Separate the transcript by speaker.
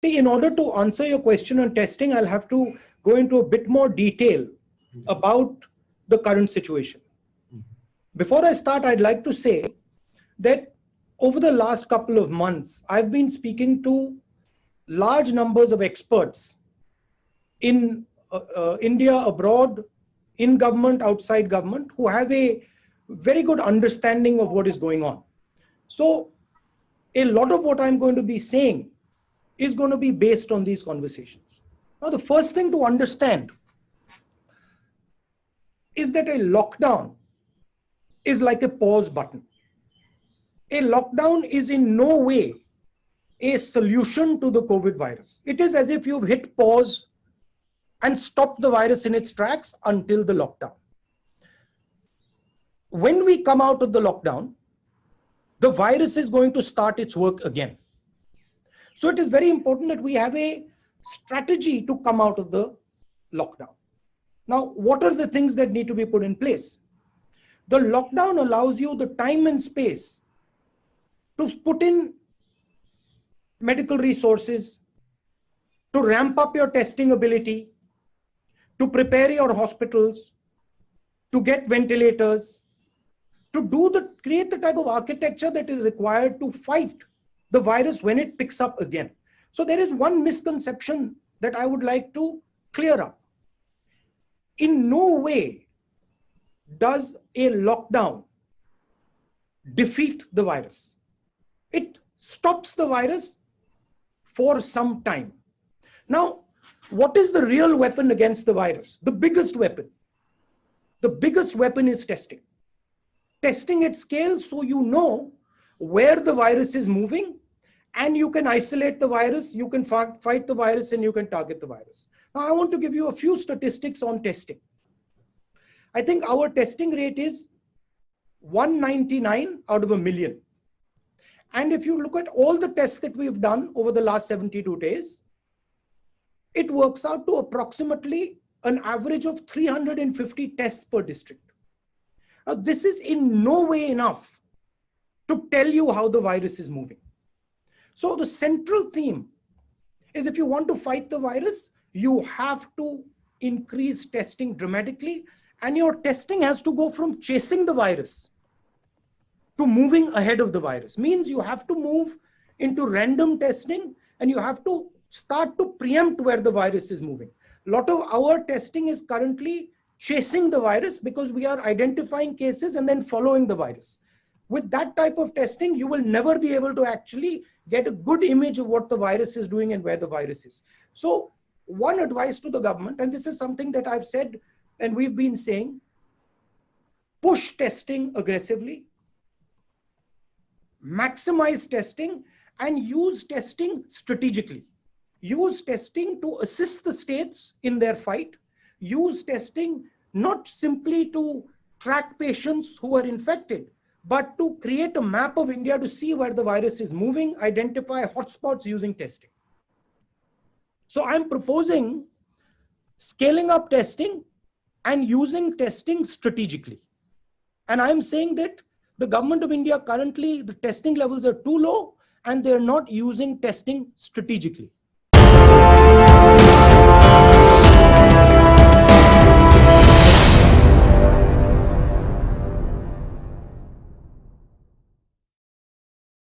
Speaker 1: See, in order to answer your question on testing, I'll have to go into a bit more detail about the current situation. Before I start, I'd like to say that over the last couple of months, I've been speaking to large numbers of experts in India, abroad, in government, outside government, who have a very good understanding of what is going on. So a lot of what I'm going to be saying is going to be based on these conversations. Now, the first thing to understand is that a lockdown is like a pause button. A lockdown is in no way a solution to the COVID virus. It is as if you've hit pause and stopped the virus in its tracks until the lockdown. When we come out of the lockdown, the virus is going to start its work again. So it is very important that we have a strategy to come out of the lockdown. Now, what are the things that need to be put in place? The lockdown allows you the time and space to put in medical resources, to ramp up your testing ability, to prepare your hospitals, to get ventilators, to create the type of architecture that is required to fight the virus when it picks up again. So there is one misconception that I would like to clear up. In no way does a lockdown defeat the virus. It stops the virus for some time. Now, what is the real weapon against the virus? The biggest weapon. The biggest weapon is testing. Testing at scale so you know where the virus is moving and you can isolate the virus, you can fight the virus, and you can target the virus. Now, I want to give you a few statistics on testing. I think our testing rate is 199 out of 1 million. And if you look at all the tests that we've done over the last 72 days, it works out to approximately an average of 350 tests per district. Now, this is in no way enough to tell you how the virus is moving. So the central theme is, if you want to fight the virus, you have to increase testing dramatically, and your testing has to go from chasing the virus to moving ahead of the virus. Means you have to move into random testing and you have to start to preempt where the virus is moving. A lot of our testing is currently chasing the virus because we are identifying cases and then following the virus. With that type of testing, you will never be able to actually get a good image of what the virus is doing and where the virus is. So one advice to the government, and this is something that I've said and we've been saying, push testing aggressively, maximize testing, and use testing strategically. Use testing to assist the states in their fight. Use testing not simply to track patients who are infected, but to create a map of India to see where the virus is moving, identify hotspots using testing. So I'm proposing scaling up testing and using testing strategically. And I'm saying that the government of India currently, the testing levels are too low and they're not using testing strategically.